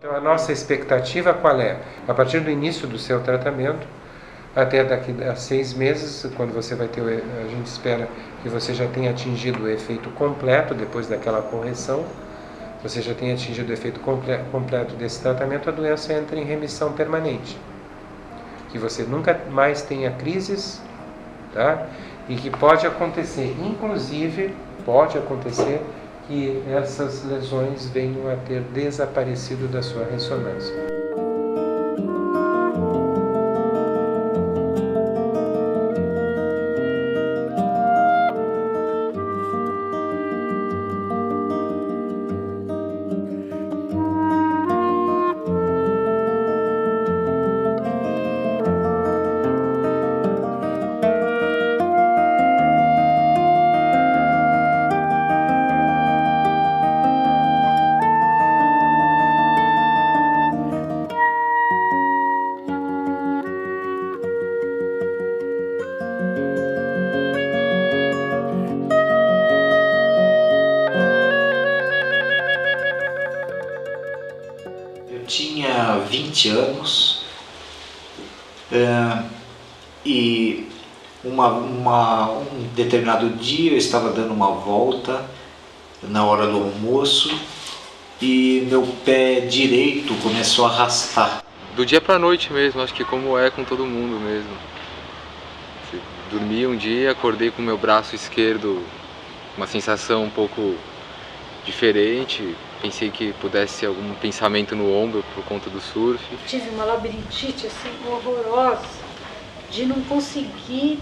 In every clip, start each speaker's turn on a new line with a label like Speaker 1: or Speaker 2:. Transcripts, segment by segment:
Speaker 1: Então a nossa expectativa qual é? A partir do início do seu tratamento, até daqui a 6 meses, quando você vai ter, a gente espera que você já tenha atingido o efeito completo depois daquela correção, você já tenha atingido o efeito completo desse tratamento, a doença entra em remissão permanente. Que você nunca mais tenha crises, tá? E que pode acontecer, inclusive, pode acontecer que essas lesões venham a ter desaparecido da sua ressonância.
Speaker 2: Tinha 20 anos e um determinado dia eu estava dando uma volta na hora do almoço e meu pé direito começou a arrastar.
Speaker 3: Do dia pra noite mesmo, acho que como é com todo mundo mesmo. Dormi um dia, acordei com o meu braço esquerdo, uma sensação um pouco diferente. Pensei que pudesse ser algum pensamento no ombro por conta do surf.
Speaker 4: Tive uma labirintite assim horrorosa, de não conseguir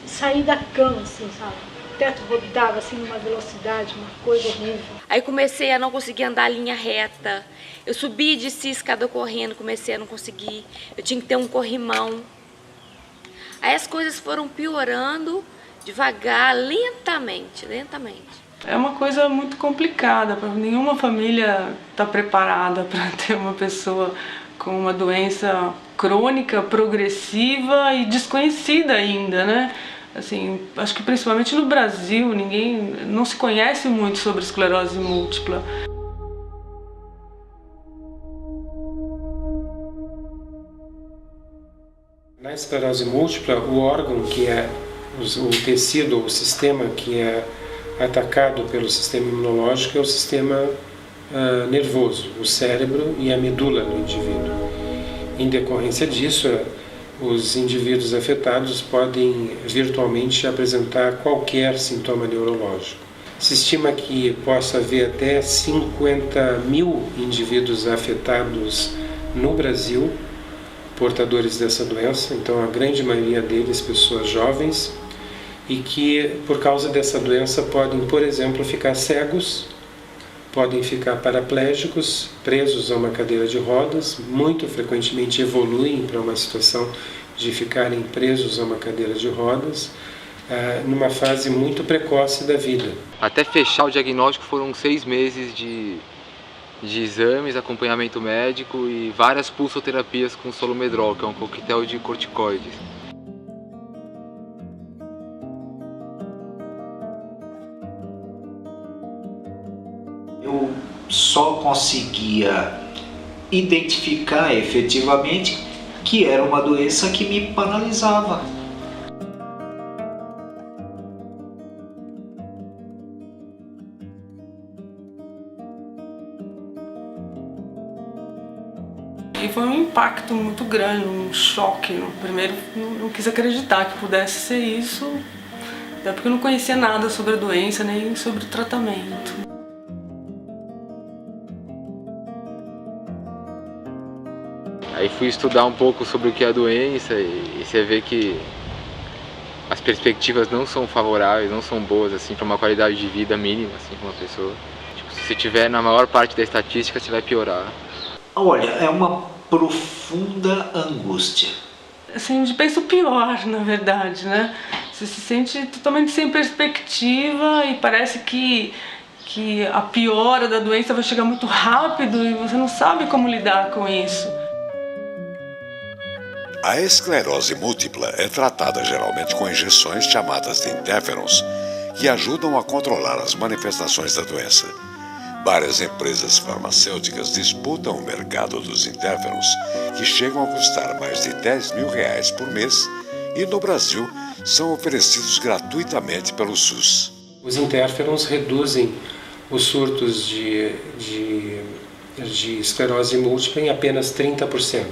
Speaker 4: sair da cama, assim, sabe? O teto rodava assim numa velocidade, uma coisa horrível.
Speaker 5: Aí comecei a não conseguir andar linha reta. Eu subi e desci escada correndo, comecei a não conseguir. Eu tinha que ter um corrimão. Aí as coisas foram piorando devagar, lentamente.
Speaker 6: É uma coisa muito complicada, nenhuma família está preparada para ter uma pessoa com uma doença crônica, progressiva e desconhecida ainda, né? Assim, acho que principalmente no Brasil, não se conhece muito sobre esclerose múltipla.
Speaker 1: Na esclerose múltipla, o órgão que é o tecido, o sistema que é atacado pelo sistema imunológico é o sistema nervoso, o cérebro e a medula do indivíduo. Em decorrência disso, os indivíduos afetados podem virtualmente apresentar qualquer sintoma neurológico. Se estima que possa haver até 50.000 indivíduos afetados no Brasil, portadores dessa doença, então a grande maioria deles pessoas jovens, e que por causa dessa doença podem, por exemplo, ficar cegos, podem ficar paraplégicos, presos a uma cadeira de rodas, muito frequentemente evoluem para uma situação de ficarem presos a uma cadeira de rodas, numa fase muito precoce da vida.
Speaker 3: Até fechar o diagnóstico foram 6 meses de exames, acompanhamento médico e várias pulsoterapias com solomedrol, que é um coquetel de corticoides.
Speaker 2: Eu só conseguia identificar efetivamente que era uma doença que me paralisava.
Speaker 6: E foi um impacto muito grande, um choque. Primeiro, não quis acreditar que pudesse ser isso, até porque eu não conhecia nada sobre a doença, nem sobre o tratamento.
Speaker 3: Aí fui estudar um pouco sobre o que é a doença e você vê que as perspectivas não são favoráveis, não são boas assim para uma qualidade de vida mínima assim para uma pessoa. Tipo, se você tiver na maior parte da estatística, você vai piorar.
Speaker 2: Olha, é uma profunda angústia.
Speaker 6: Assim, a gente pensa o pior, na verdade, né? Você se sente totalmente sem perspectiva e parece que a piora da doença vai chegar muito rápido e você não sabe como lidar com isso.
Speaker 7: A esclerose múltipla é tratada geralmente com injeções chamadas de interferons, que ajudam a controlar as manifestações da doença. Várias empresas farmacêuticas disputam o mercado dos interferons, que chegam a custar mais de 10 mil reais por mês, e no Brasil são oferecidos gratuitamente pelo SUS.
Speaker 1: Os interferons reduzem os surtos de esclerose múltipla em apenas 30%.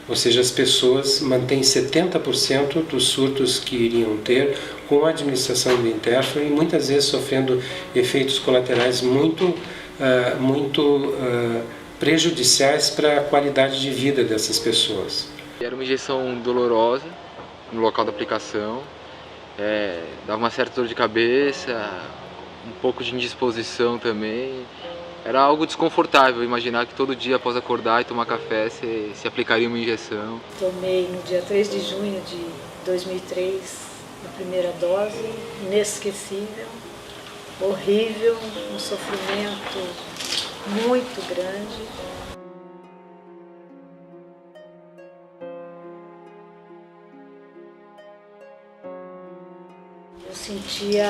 Speaker 1: Ou seja, as pessoas mantêm 70% dos surtos que iriam ter com a administração do interferon e muitas vezes sofrendo efeitos colaterais muito prejudiciais para a qualidade de vida dessas pessoas.
Speaker 3: Era uma injeção dolorosa no local da aplicação, dava uma certa dor de cabeça, um pouco de indisposição também. Era algo desconfortável imaginar que todo dia após acordar e tomar café se aplicaria uma injeção.
Speaker 4: Tomei no dia 3 de junho de 2003 a primeira dose, inesquecível, horrível, um sofrimento muito grande. Eu sentia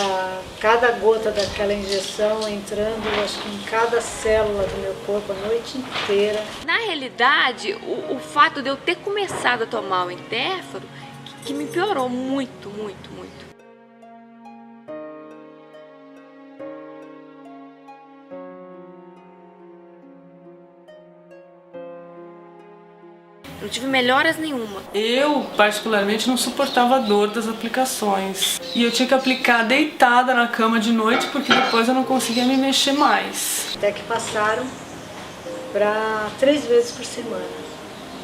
Speaker 4: cada gota daquela injeção entrando, acho que em cada célula do meu corpo a noite inteira.
Speaker 5: Na realidade, o fato de eu ter começado a tomar o interferon que me piorou muito, muito, muito. Não tive melhoras nenhuma.
Speaker 6: Eu, particularmente, não suportava a dor das aplicações. E eu tinha que aplicar deitada na cama de noite, porque depois eu não conseguia me mexer mais.
Speaker 4: Até que passaram para 3 vezes por semana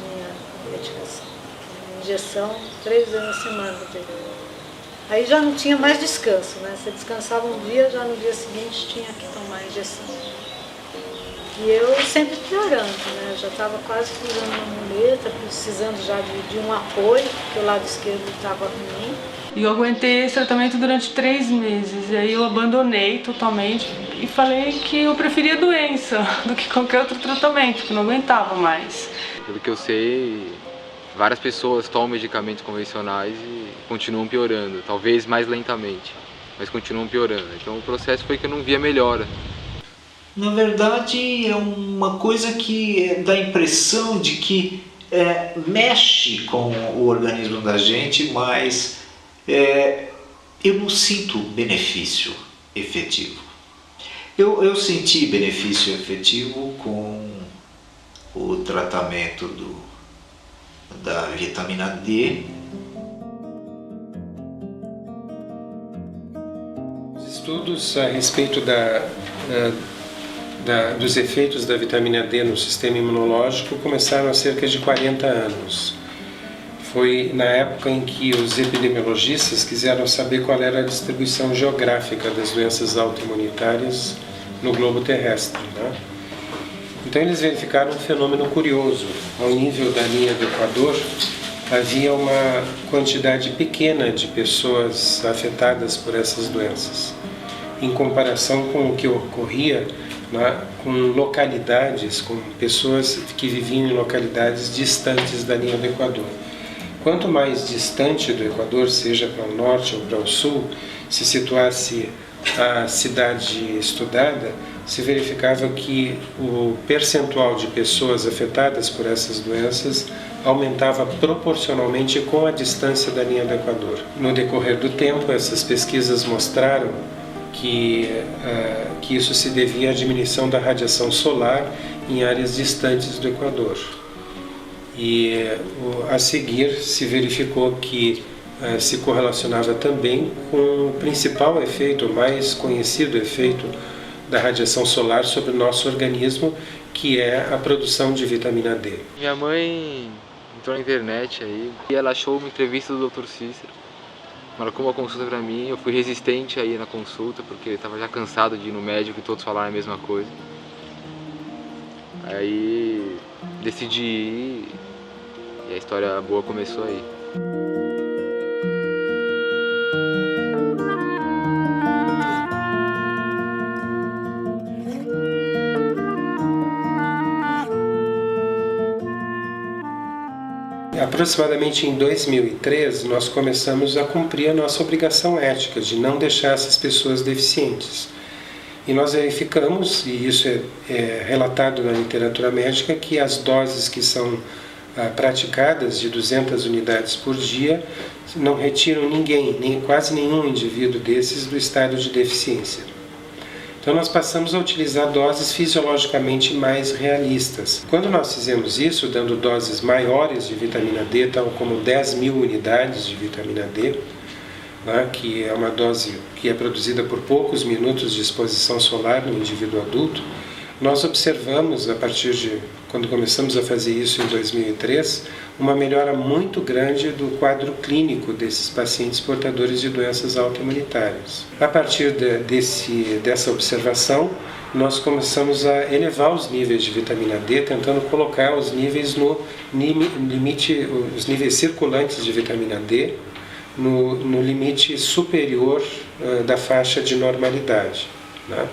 Speaker 4: minha medicação. Injeção 3 vezes na semana. Aí já não tinha mais descanso, né? Você descansava um dia, já no dia seguinte tinha que tomar a injeção. E eu sempre piorando, né? Eu já estava quase usando uma muleta, precisando já de um apoio, porque o lado esquerdo estava ruim.
Speaker 6: E eu aguentei esse tratamento durante 3 meses, e aí eu abandonei totalmente e falei que eu preferia a doença do que qualquer outro tratamento, que não aguentava mais.
Speaker 3: Pelo que eu sei, várias pessoas tomam medicamentos convencionais e continuam piorando, talvez mais lentamente, mas continuam piorando. Então o processo foi que eu não via melhora.
Speaker 2: Na verdade, é uma coisa que dá a impressão de que mexe com o organismo da gente, mas eu não sinto benefício efetivo. Eu senti benefício efetivo com o tratamento da vitamina D.
Speaker 1: Os estudos a respeito dos efeitos da vitamina D no sistema imunológico começaram há cerca de 40 anos. Foi na época em que os epidemiologistas quiseram saber qual era a distribuição geográfica das doenças autoimunitárias no globo terrestre, né? Então eles verificaram um fenômeno curioso. Ao nível da linha do Equador, havia uma quantidade pequena de pessoas afetadas por essas doenças, em comparação com o que ocorria com localidades, com pessoas que viviam em localidades distantes da linha do Equador. Quanto mais distante do Equador, seja para o norte ou para o sul, se situasse a cidade estudada, se verificava que o percentual de pessoas afetadas por essas doenças aumentava proporcionalmente com a distância da linha do Equador. No decorrer do tempo, essas pesquisas mostraram que isso se devia à diminuição da radiação solar em áreas distantes do Equador. E a seguir se verificou que se correlacionava também com o principal efeito, o mais conhecido efeito da radiação solar sobre o nosso organismo, que é a produção de vitamina D.
Speaker 3: Minha mãe entrou na internet aí e ela achou uma entrevista do Dr. Cícero. Marcou uma consulta pra mim, eu fui resistente aí na consulta, porque eu estava já cansado de ir no médico e todos falaram a mesma coisa. Aí decidi ir e a história boa começou aí.
Speaker 1: Aproximadamente em 2003, nós começamos a cumprir a nossa obrigação ética de não deixar essas pessoas deficientes. E nós verificamos, e isso é relatado na literatura médica, que as doses que são praticadas de 200 unidades por dia não retiram ninguém, quase nenhum indivíduo desses do estado de deficiência. Então nós passamos a utilizar doses fisiologicamente mais realistas. Quando nós fizemos isso, dando doses maiores de vitamina D, tal como 10.000 unidades de vitamina D, né, que é uma dose que é produzida por poucos minutos de exposição solar no indivíduo adulto, nós observamos, a partir de quando começamos a fazer isso em 2003, uma melhora muito grande do quadro clínico desses pacientes portadores de doenças autoimunitárias. A partir dessa observação, nós começamos a elevar os níveis de vitamina D, tentando colocar os níveis no limite, os níveis circulantes de vitamina D, no limite superior da faixa de normalidade, né?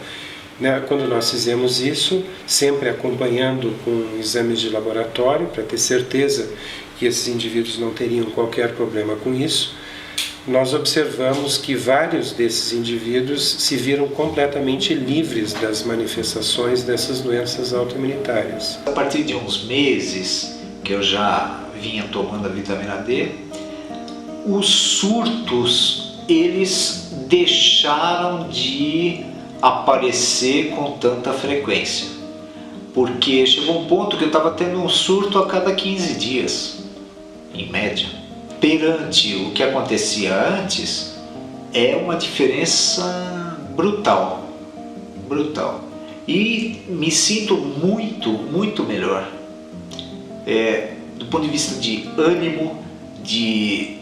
Speaker 1: Quando nós fizemos isso, sempre acompanhando com exames de laboratório, para ter certeza que esses indivíduos não teriam qualquer problema com isso, nós observamos que vários desses indivíduos se viram completamente livres das manifestações dessas doenças autoimunitárias.
Speaker 2: A partir de uns meses que eu já vinha tomando a vitamina D, os surtos, eles deixaram de aparecer com tanta frequência, porque chegou um ponto que eu estava tendo um surto a cada 15 dias, em média. Perante o que acontecia antes, é uma diferença brutal, e me sinto muito melhor, do ponto de vista de ânimo, de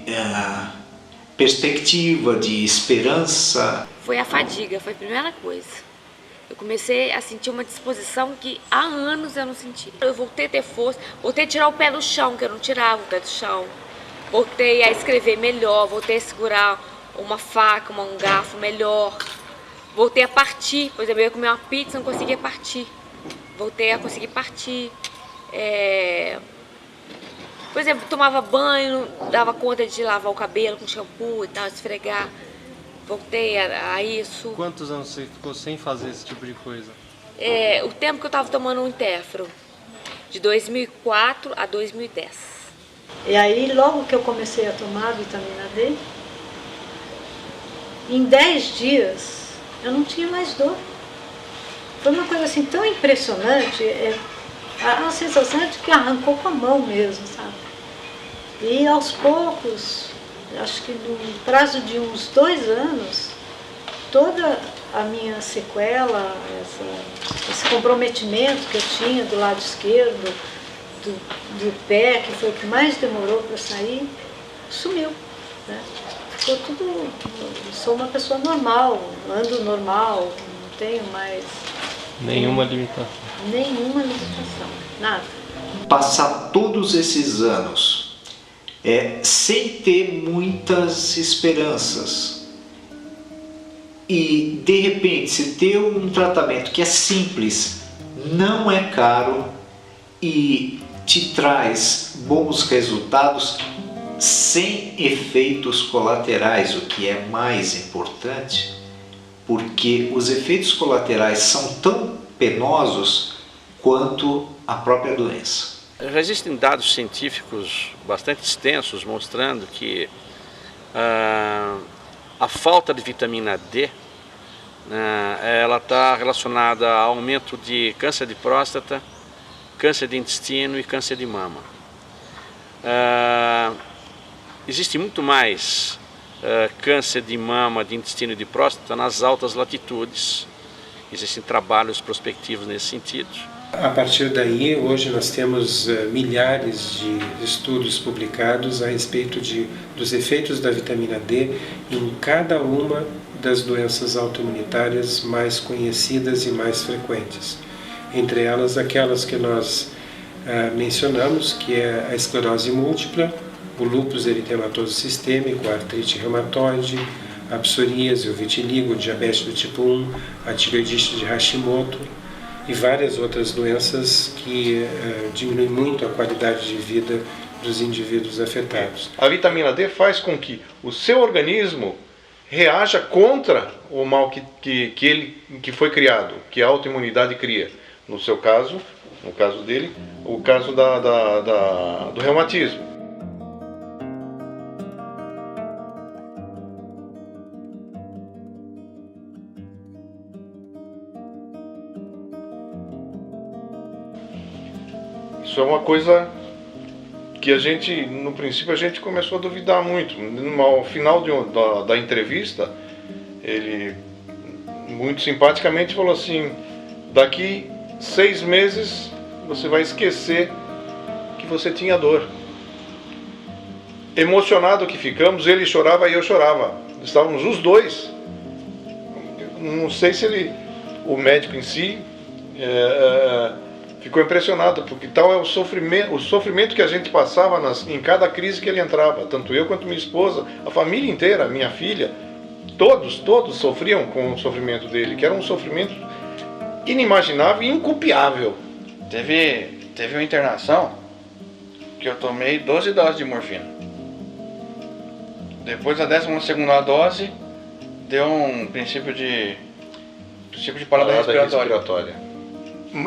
Speaker 2: perspectiva, de esperança.
Speaker 5: Foi a fadiga, foi a primeira coisa. Eu comecei a sentir uma disposição que há anos eu não sentia. Eu voltei a ter força, voltei a tirar o pé do chão, que eu não tirava o pé do chão. Voltei a escrever melhor, voltei a segurar uma faca, um garfo melhor. Voltei a partir, por exemplo, eu ia comer uma pizza, não conseguia partir. Voltei a conseguir partir. Por exemplo, tomava banho, dava conta de lavar o cabelo com shampoo e tal, esfregar. Voltei a isso.
Speaker 8: Quantos anos você ficou sem fazer esse tipo de coisa?
Speaker 5: O tempo que eu estava tomando um Interferon, de 2004 a 2010.
Speaker 4: E aí, logo que eu comecei a tomar a vitamina D, em 10 dias, eu não tinha mais dor. Foi uma coisa assim tão impressionante, a sensação é de que arrancou com a mão mesmo, sabe? E aos poucos, acho que no prazo de uns 2 anos, toda a minha sequela, esse comprometimento que eu tinha do lado esquerdo, do pé, que foi o que mais demorou para sair, sumiu, né? Ficou tudo, eu sou uma pessoa normal, ando normal, não tenho mais...
Speaker 8: Nenhuma limitação.
Speaker 4: Nenhuma limitação, nada.
Speaker 2: Passar todos esses anos sem ter muitas esperanças e de repente se ter um tratamento que é simples, não é caro e te traz bons resultados sem efeitos colaterais, o que é mais importante, porque os efeitos colaterais são tão penosos quanto a própria doença.
Speaker 9: Já existem dados científicos bastante extensos mostrando que a falta de vitamina D ela está relacionada ao aumento de câncer de próstata, câncer de intestino e câncer de mama. Existe muito mais câncer de mama, de intestino e de próstata nas altas latitudes. Existem trabalhos prospectivos nesse sentido.
Speaker 1: A partir daí, hoje nós temos milhares de estudos publicados a respeito dos efeitos da vitamina D em cada uma das doenças autoimunitárias mais conhecidas e mais frequentes. Entre elas, aquelas que nós mencionamos, que é a esclerose múltipla, o lúpus eritematoso sistêmico, a artrite reumatoide, a psoríase, o vitiligo, o diabetes do tipo 1, a tireoidite de Hashimoto e várias outras doenças que diminuem muito a qualidade de vida dos indivíduos afetados.
Speaker 10: A vitamina D faz com que o seu organismo reaja contra o mal que foi criado, que a autoimunidade cria. No seu caso, no caso dele, o caso do reumatismo. Isso é uma coisa que a gente, no princípio, a gente começou a duvidar muito. Ao final da entrevista, ele muito simpaticamente falou assim: daqui 6 meses você vai esquecer que você tinha dor. Emocionado que ficamos, ele chorava e eu chorava. Estávamos os dois. Não sei se o médico em si ficou impressionado, porque tal é o sofrimento que a gente passava em cada crise que ele entrava, tanto eu quanto minha esposa, a família inteira, minha filha, todos sofriam com o sofrimento dele, que era um sofrimento inimaginável e incopiável.
Speaker 11: Teve uma internação que eu tomei 12 doses de morfina. Depois da 12ª dose, deu um princípio de parada respiratória.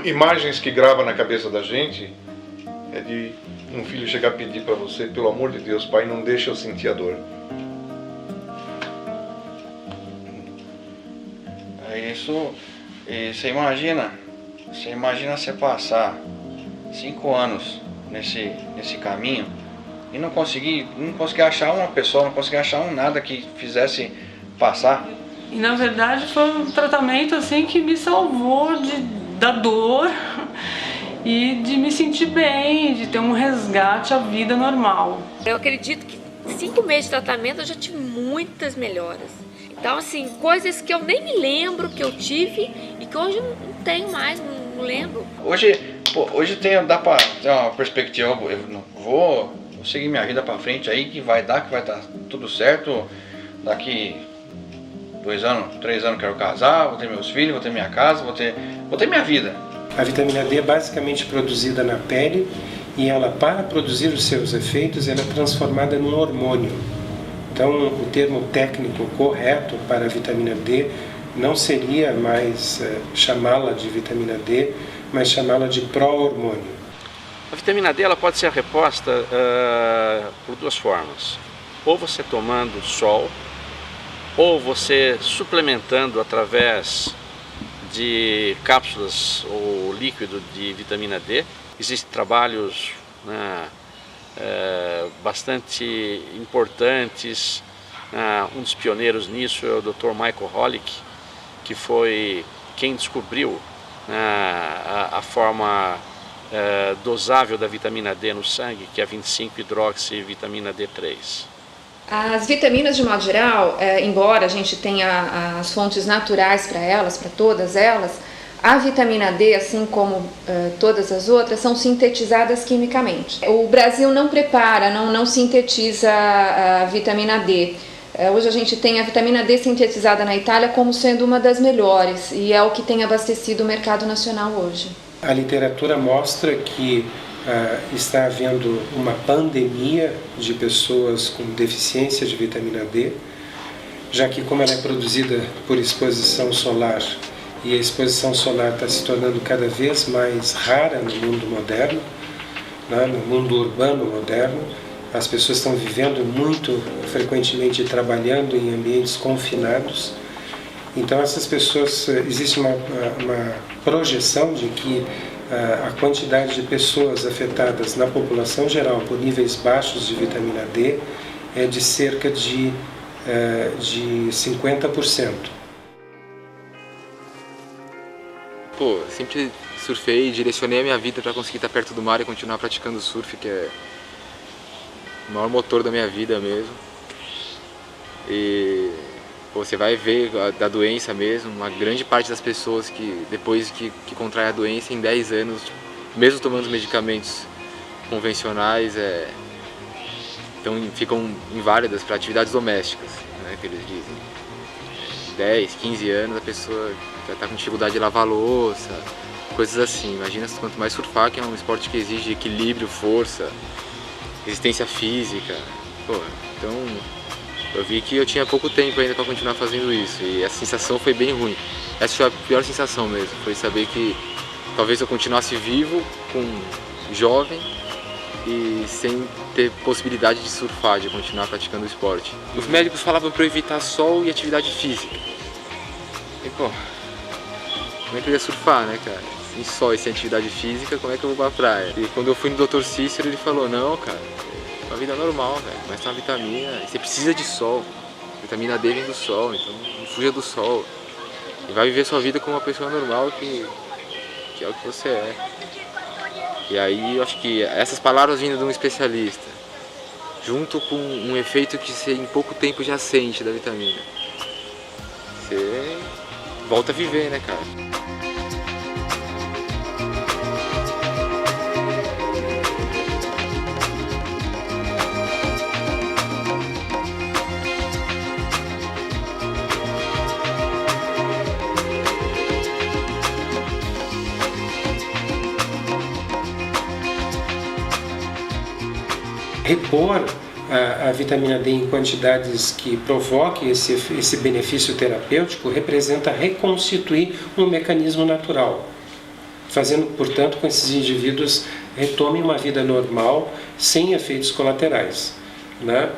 Speaker 10: Imagens que grava na cabeça da gente é de um filho chegar a pedir para você: pelo amor de Deus, pai, não deixa eu sentir a dor.
Speaker 11: Isso, e você imagina você passar 5 anos nesse caminho e não conseguir achar uma pessoa, não conseguir achar nada que fizesse passar.
Speaker 6: E na verdade foi um tratamento assim que me salvou da dor e de me sentir bem, de ter um resgate à vida normal.
Speaker 5: Eu acredito que 5 meses de tratamento eu já tive muitas melhoras. Então, assim, coisas que eu nem me lembro que eu tive e que hoje eu não tenho mais, não lembro.
Speaker 11: Hoje dá pra ter uma perspectiva, eu vou seguir minha vida pra frente aí, que vai dar tudo certo. Daqui 2 anos, 3 anos quero casar, vou ter meus filhos, vou ter minha casa, vou ter minha vida.
Speaker 1: A vitamina D é basicamente produzida na pele e ela, para produzir os seus efeitos, ela é transformada num hormônio. Então, o termo técnico correto para a vitamina D não seria mais chamá-la de vitamina D, mas chamá-la de pró-hormônio.
Speaker 9: A vitamina D ela pode ser reposta por 2 formas. Ou você tomando sol, ou você suplementando através de cápsulas ou líquido de vitamina D. Existem trabalhos bastante importantes. Um dos pioneiros nisso é o Dr. Michael Holick, que foi quem descobriu a forma dosável da vitamina D no sangue, que é a 25-hidroxivitamina D3.
Speaker 12: As vitaminas, de modo geral, embora a gente tenha as fontes naturais para elas, para todas elas, a vitamina D, assim como todas as outras, são sintetizadas quimicamente. O Brasil não prepara, não sintetiza a vitamina D. Hoje a gente tem a vitamina D sintetizada na Itália como sendo uma das melhores e é o que tem abastecido o mercado nacional hoje.
Speaker 1: A literatura mostra que está havendo uma pandemia de pessoas com deficiência de vitamina D, já que, como ela é produzida por exposição solar, e a exposição solar está se tornando cada vez mais rara no mundo moderno, no mundo urbano moderno, as pessoas estão vivendo muito frequentemente e trabalhando em ambientes confinados. Então, essas pessoas, existe uma projeção de que a quantidade de pessoas afetadas na população geral por níveis baixos de vitamina D é de cerca de 50%.
Speaker 3: Pô, sempre surfei e direcionei a minha vida para conseguir estar perto do mar e continuar praticando surf, que é o maior motor da minha vida mesmo. E pô, você vai ver da doença mesmo, uma grande parte das pessoas que depois que contrai a doença em 10 anos, mesmo tomando os medicamentos convencionais, então ficam inválidas para atividades domésticas, né, que eles dizem. 10, 15 anos a pessoa já está com dificuldade de lavar louça, coisas assim. Imagina quanto mais surfar, que é um esporte que exige equilíbrio, força, resistência física. Pô, então eu vi que eu tinha pouco tempo ainda para continuar fazendo isso, e a sensação foi bem ruim. Essa foi a pior sensação mesmo, foi saber que talvez eu continuasse vivo, jovem, e sem ter possibilidade de surfar, de continuar praticando o esporte. Os médicos falavam para eu evitar sol e atividade física. E pô, como é que eu ia surfar, né, cara? Sem sol e sem atividade física, como é que eu vou pra praia? E quando eu fui no Dr. Cícero, ele falou, não, cara, é uma vida normal, velho, mas tem uma vitamina, você precisa de sol. A vitamina D vem do sol, então não fuja do sol. E vai viver sua vida como uma pessoa normal que é o que você é. E aí eu acho que essas palavras vindo de um especialista, junto com um efeito que você em pouco tempo já sente da vitamina, você volta a viver, né, cara?
Speaker 1: Repor a vitamina D em quantidades que provoquem esse benefício terapêutico representa reconstituir um mecanismo natural, fazendo, portanto, com que esses indivíduos retomem uma vida normal, sem efeitos colaterais, né?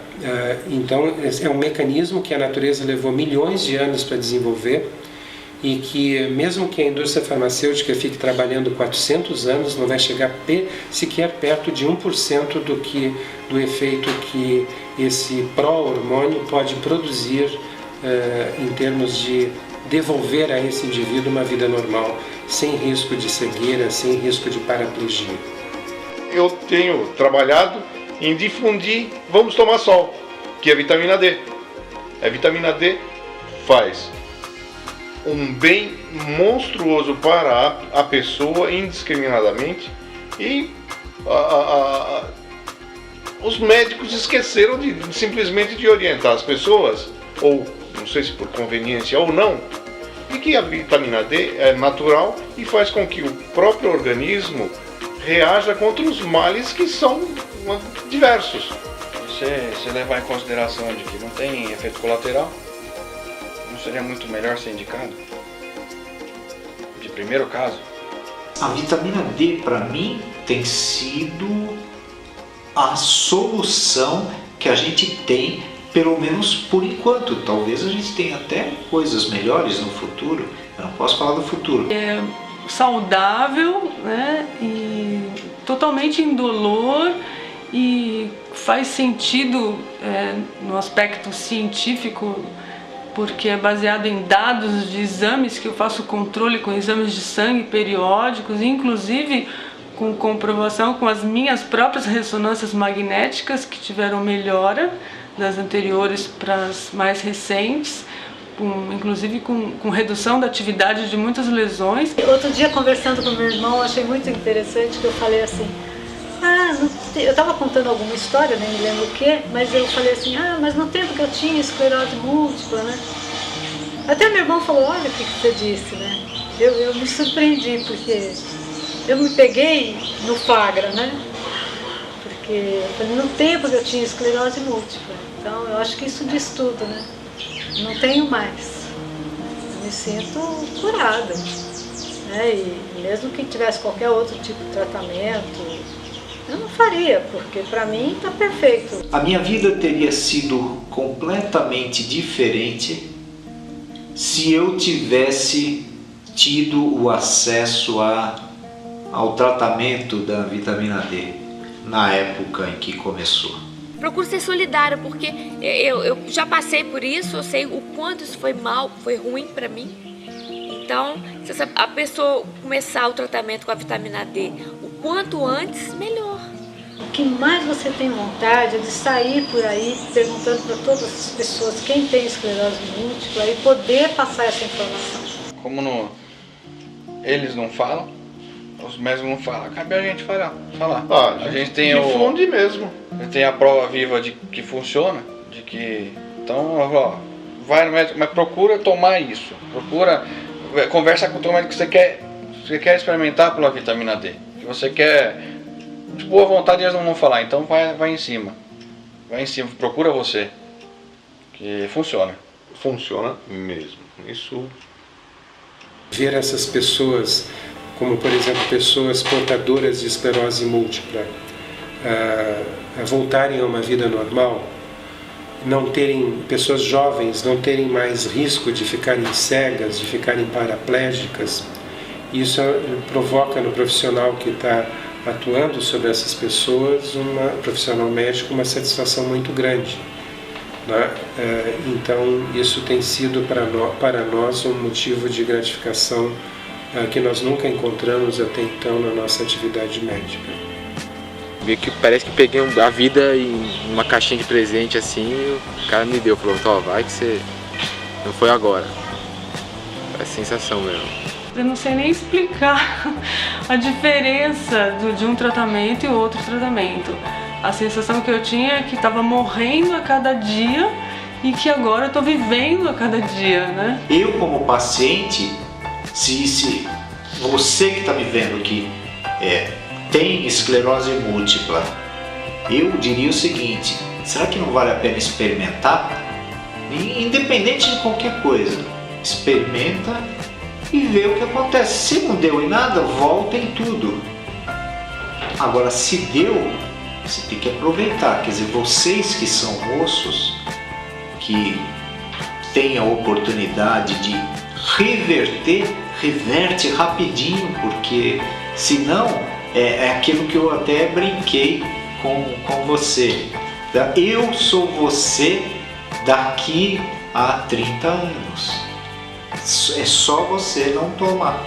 Speaker 1: Então, é um mecanismo que a natureza levou milhões de anos para desenvolver, e que mesmo que a indústria farmacêutica fique trabalhando 400 anos, não vai chegar sequer perto de 1% do efeito que esse pró-hormônio pode produzir em termos de devolver a esse indivíduo uma vida normal, sem risco de cegueira, sem risco de paraplegia.
Speaker 10: Eu tenho trabalhado em difundir, vamos tomar sol, que é vitamina D. A vitamina D faz um bem monstruoso para a pessoa indiscriminadamente, e os médicos esqueceram simplesmente de orientar as pessoas, ou não sei se por conveniência ou não, de que a vitamina D é natural e faz com que o próprio organismo reaja contra os males que são diversos.
Speaker 11: Se levar em consideração de que não tem efeito colateral, não seria muito melhor ser indicado? De primeiro caso?
Speaker 2: A vitamina D, para mim, tem sido a solução que a gente tem, pelo menos por enquanto. Talvez a gente tenha até coisas melhores no futuro. Eu não posso falar do futuro.
Speaker 6: É saudável, né? E totalmente indolor, e faz sentido no aspecto científico, porque é baseado em dados de exames que eu faço controle com exames de sangue periódicos, inclusive com comprovação com as minhas próprias ressonâncias magnéticas, que tiveram melhora das anteriores para as mais recentes, inclusive com redução da atividade de muitas lesões.
Speaker 4: Outro dia, conversando com meu irmão, eu achei muito interessante que eu falei assim, eu estava contando alguma história, nem me lembro o que, mas eu falei assim, mas no tempo que eu tinha esclerose múltipla, né? Até meu irmão falou, olha o que você disse, né? Eu me surpreendi, porque eu me peguei no flagra, né? Porque eu falei, no tempo que eu tinha esclerose múltipla. Então eu acho que isso diz tudo, né? Não tenho mais. Eu me sinto curada, né? E mesmo que tivesse qualquer outro tipo de tratamento, eu não faria, porque para mim está perfeito.
Speaker 2: A minha vida teria sido completamente diferente se eu tivesse tido o acesso ao tratamento da vitamina D na época em que começou.
Speaker 5: Procuro ser solidária, porque eu já passei por isso, eu sei o quanto isso foi mal, foi ruim para mim. Então, se a pessoa começar o tratamento com a vitamina D o quanto antes, melhor.
Speaker 4: O que mais você tem vontade é de sair por aí perguntando para todas as pessoas quem tem esclerose múltipla e poder passar essa informação.
Speaker 11: Como eles não falam, os médicos não falam, cabe a gente falar. A gente tem
Speaker 10: difunde mesmo.
Speaker 11: A gente tem a prova viva de que funciona, de que então vai no médico, mas procura tomar isso, conversa com o teu médico que você quer experimentar pela vitamina D, que você quer. De boa vontade eles não vão falar, então vai em cima. Procura você. que funciona.
Speaker 10: Funciona mesmo. Isso.
Speaker 1: Ver essas pessoas, como por exemplo pessoas portadoras de esclerose múltipla, voltarem a uma vida normal, não terem, pessoas jovens não terem mais risco de ficarem cegas, de ficarem paraplégicas, isso provoca no profissional que está atuando sobre essas pessoas, profissional médico, uma satisfação muito grande, né? Então isso tem sido para nós um motivo de gratificação que nós nunca encontramos até então na nossa atividade médica.
Speaker 3: Parece que peguei a vida em uma caixinha de presente assim, e o cara me deu, falou, ó, vai que você não foi agora. É sensação mesmo.
Speaker 6: Eu não sei nem explicar a diferença de um tratamento e outro tratamento. A sensação que eu tinha é que estava morrendo a cada dia e que agora eu estou vivendo a cada dia, né?
Speaker 2: Eu como paciente, se você que está me vendo aqui tem esclerose múltipla, eu diria o seguinte: será que não vale a pena experimentar? Independente de qualquer coisa, experimenta e vê o que acontece. Se não deu em nada, volta em tudo. Agora, se deu, você tem que aproveitar. Quer dizer, vocês que são moços, que têm a oportunidade de reverte rapidinho, porque senão é aquilo que eu até brinquei com você. Eu sou você daqui a 30 anos. É só você não tomar.